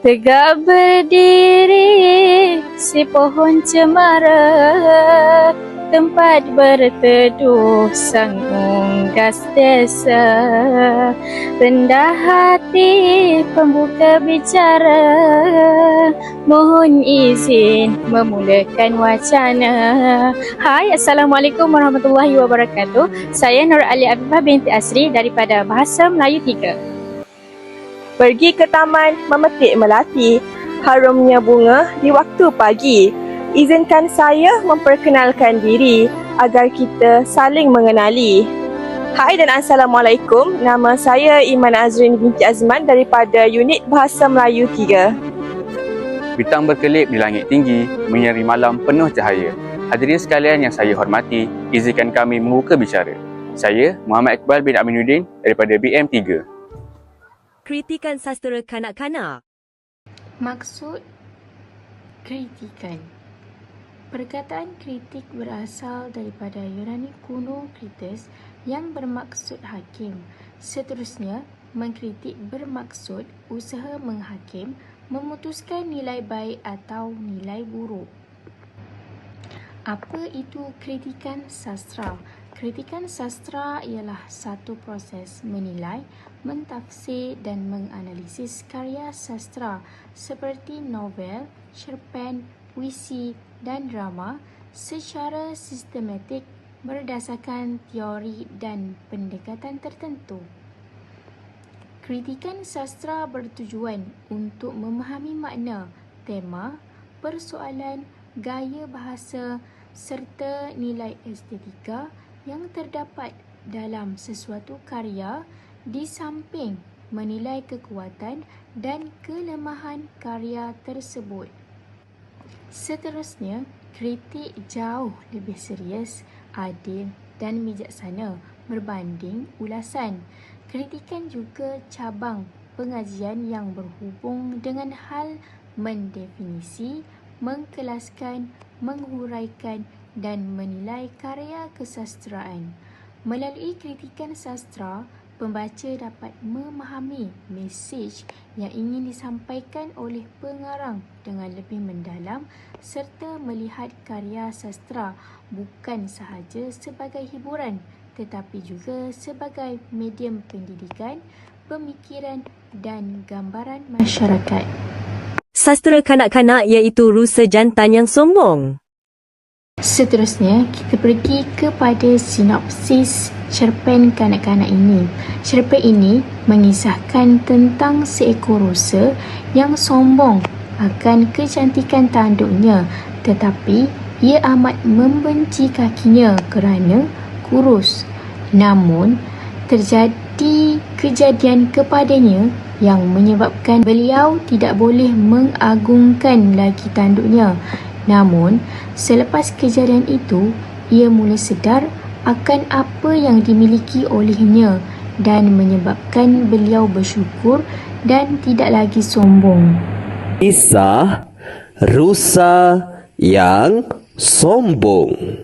Tegak berdiri si pohon cemara, tempat berteduh sang unggas desa. Rendah hati pembuka bicara, mohon izin memulakan wacana. Hai, Assalamualaikum warahmatullahi wabarakatuh. Saya Nur Ali Abibah binti Asri daripada Bahasa Melayu 3. Pergi ke taman memetik melati, harumnya bunga di waktu pagi. Izinkan saya memperkenalkan diri agar kita saling mengenali. Hai dan Assalamualaikum, nama saya Iman Azrin binti Azman daripada unit Bahasa Melayu 3. Bintang berkelip di langit tinggi, menyeri malam penuh cahaya. Hadirin sekalian yang saya hormati, izinkan kami membuka bicara. Saya Muhammad Iqbal bin Aminuddin daripada BM3. Kritikan sastera kanak-kanak. Maksud kritikan. Perkataan kritik berasal daripada Yunani kuno Krites yang bermaksud hakim. Seterusnya, mengkritik bermaksud usaha menghakim, memutuskan nilai baik atau nilai buruk. Apa itu kritikan sastra? Kritikan sastra ialah satu proses menilai, mentafsir dan menganalisis karya sastra seperti novel, cerpen, puisi dan drama secara sistematik berdasarkan teori dan pendekatan tertentu. Kritikan sastra bertujuan untuk memahami makna, tema, persoalan, gaya bahasa serta nilai estetika yang terdapat dalam sesuatu karya di samping menilai kekuatan dan kelemahan karya tersebut. Seterusnya, kritik jauh lebih serius, adil dan bijaksana berbanding ulasan. Kritikan juga cabang pengajian yang berhubung dengan hal mendefinisi, mengkelaskan, menghuraikan dan menilai karya kesastraan. Melalui kritikan sastra, pembaca dapat memahami mesej yang ingin disampaikan oleh pengarang dengan lebih mendalam serta melihat karya sastra bukan sahaja sebagai hiburan tetapi juga sebagai medium pendidikan, pemikiran dan gambaran masyarakat. Sastera kanak-kanak iaitu rusa jantan yang sombong. Seterusnya, kita pergi kepada sinopsis cerpen kanak-kanak ini. Cerpen ini mengisahkan tentang seekor rusa yang sombong akan kecantikan tanduknya, tetapi ia amat membenci kakinya kerana kurus. Namun, terjadi kejadian kepadanya yang menyebabkan beliau tidak boleh mengagungkan lagi tanduknya. Namun, selepas kejadian itu, ia mula sedar akan apa yang dimiliki olehnya dan menyebabkan beliau bersyukur dan tidak lagi sombong. Kisah rusa yang sombong.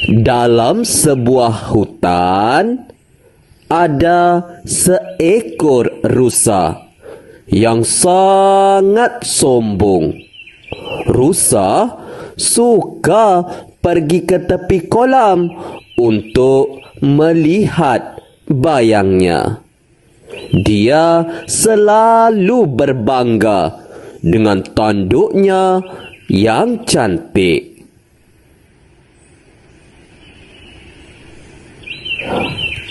Dalam sebuah hutan, ada seekor rusa yang sangat sombong. Rusa suka pergi ke tepi kolam untuk melihat bayangnya. Dia selalu berbangga dengan tanduknya yang cantik.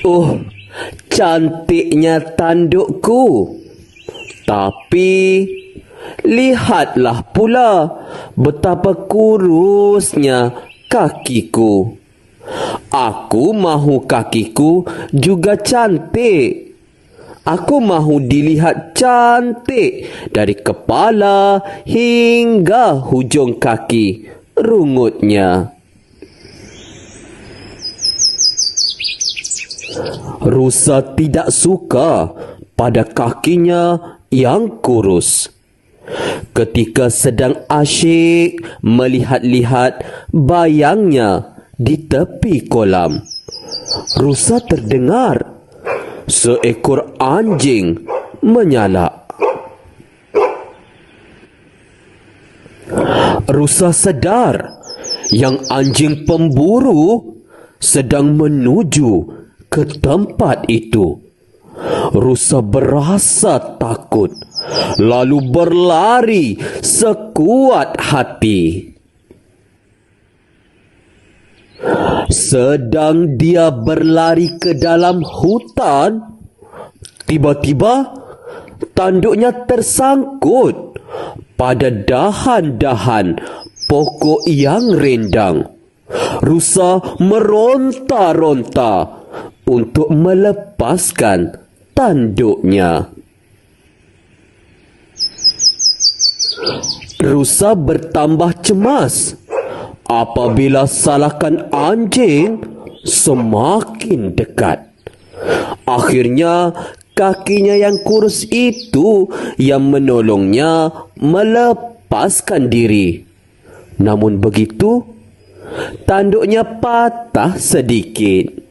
Oh, cantiknya tandukku. Tapi lihatlah pula betapa kurusnya kakiku. Aku mahu kakiku juga cantik. Aku mahu dilihat cantik dari kepala hingga hujung kaki, rungutnya. Rusa tidak suka pada kakinya yang kurus. Ketika sedang asyik melihat-lihat bayangnya di tepi kolam, rusa terdengar seekor anjing menyalak. Rusa sedar yang anjing pemburu sedang menuju ke tempat itu. Rusa berasa takut, lalu berlari sekuat hati. Sedang dia berlari ke dalam hutan, tiba-tiba tanduknya tersangkut pada dahan-dahan pokok yang rindang. Rusa meronta-ronta untuk melepaskan tanduknya. Rusa bertambah cemas apabila salakan anjing semakin dekat. Akhirnya kakinya yang kurus itu yang menolongnya melepaskan diri. Namun begitu, tanduknya patah sedikit.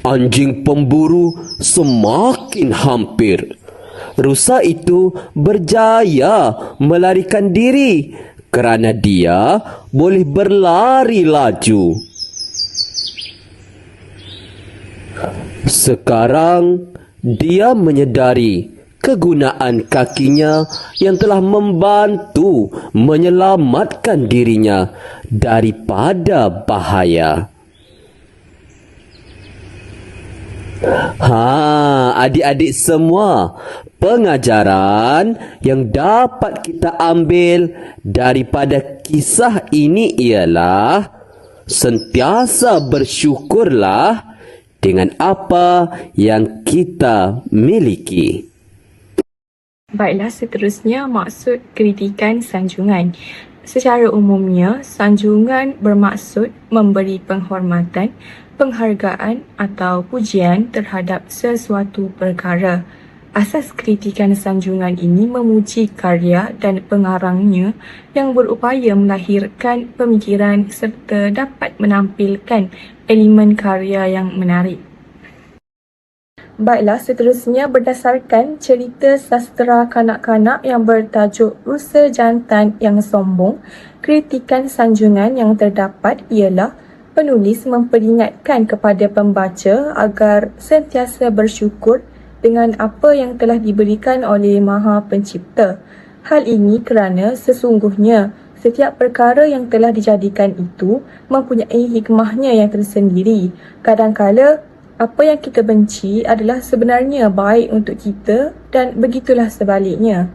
Anjing pemburu semakin hampir. Rusa itu berjaya melarikan diri kerana dia boleh berlari laju. Sekarang dia menyedari kegunaan kakinya yang telah membantu menyelamatkan dirinya daripada bahaya. Adik-adik semua, pengajaran yang dapat kita ambil daripada kisah ini ialah sentiasa bersyukurlah dengan apa yang kita miliki. Baiklah, seterusnya maksud kritikan sanjungan. Secara umumnya, sanjungan bermaksud memberi penghormatan, penghargaan atau pujian terhadap sesuatu perkara. Asas kritikan sanjungan ini memuji karya dan pengarangnya yang berupaya melahirkan pemikiran serta dapat menampilkan elemen karya yang menarik. Baiklah, seterusnya berdasarkan cerita sastera kanak-kanak yang bertajuk Rusa Jantan yang Sombong, kritikan sanjungan yang terdapat ialah penulis memperingatkan kepada pembaca agar sentiasa bersyukur dengan apa yang telah diberikan oleh Maha Pencipta. Hal ini kerana sesungguhnya setiap perkara yang telah dijadikan itu mempunyai hikmahnya yang tersendiri. Kadangkala apa yang kita benci adalah sebenarnya baik untuk kita dan begitulah sebaliknya.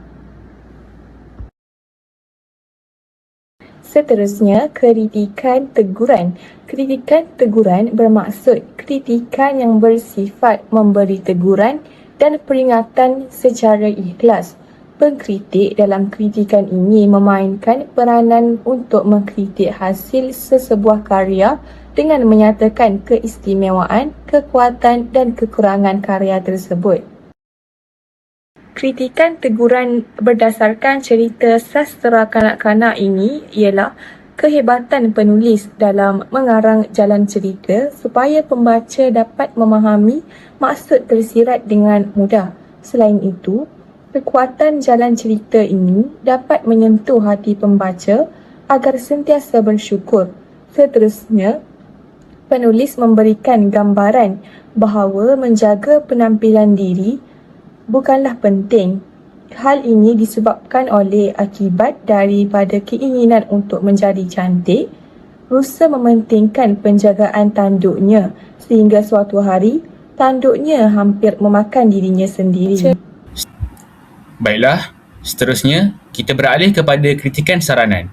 Seterusnya, kritikan teguran. Kritikan teguran bermaksud kritikan yang bersifat memberi teguran dan peringatan secara ikhlas. Pengkritik dalam kritikan ini memainkan peranan untuk mengkritik hasil sesebuah karya dengan menyatakan keistimewaan, kekuatan dan kekurangan karya tersebut. Kritikan teguran berdasarkan cerita sastera kanak-kanak ini ialah kehebatan penulis dalam mengarang jalan cerita supaya pembaca dapat memahami maksud tersirat dengan mudah. Selain itu, kekuatan jalan cerita ini dapat menyentuh hati pembaca agar sentiasa bersyukur. Seterusnya, penulis memberikan gambaran bahawa menjaga penampilan diri bukanlah penting. Hal ini disebabkan oleh akibat daripada keinginan untuk menjadi cantik. Rusa mementingkan penjagaan tanduknya sehingga suatu hari tanduknya hampir memakan dirinya sendiri. Baiklah, seterusnya kita beralih kepada kritikan saranan.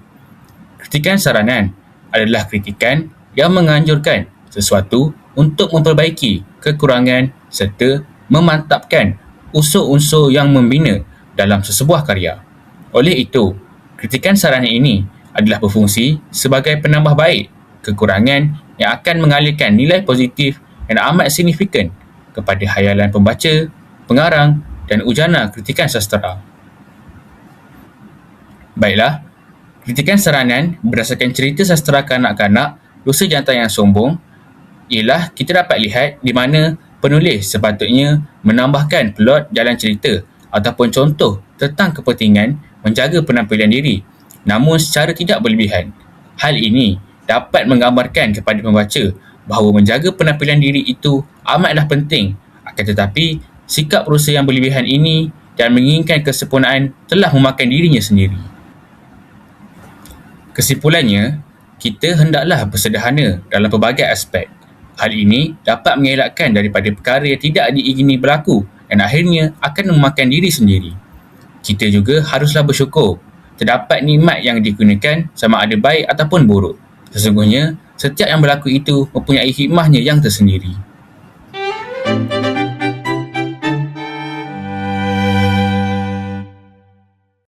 Kritikan saranan adalah kritikan yang menganjurkan sesuatu untuk memperbaiki kekurangan serta memantapkan unsur-unsur yang membina dalam sesebuah karya. Oleh itu, kritikan saranan ini adalah berfungsi sebagai penambah baik kekurangan yang akan mengalirkan nilai positif yang amat signifikan kepada hayalan pembaca, pengarang dan ujana kritikan sastera. Baiklah, kritikan saranan berdasarkan cerita sastera kanak-kanak Rusa Jantan yang Sombong ialah kita dapat lihat di mana penulis sepatutnya menambahkan plot jalan cerita ataupun contoh tentang kepentingan menjaga penampilan diri namun secara tidak berlebihan. Hal ini dapat menggambarkan kepada pembaca bahawa menjaga penampilan diri itu amatlah penting, akan tetapi sikap berusaha yang berlebihan ini dan menginginkan kesempurnaan telah memakan dirinya sendiri. Kesimpulannya, kita hendaklah bersederhana dalam pelbagai aspek. Hal ini dapat mengelakkan daripada perkara yang tidak diingini berlaku dan akhirnya akan memakan diri sendiri. Kita juga haruslah bersyukur terdapat nikmat yang digunakan sama ada baik ataupun buruk. Sesungguhnya, setiap yang berlaku itu mempunyai hikmahnya yang tersendiri.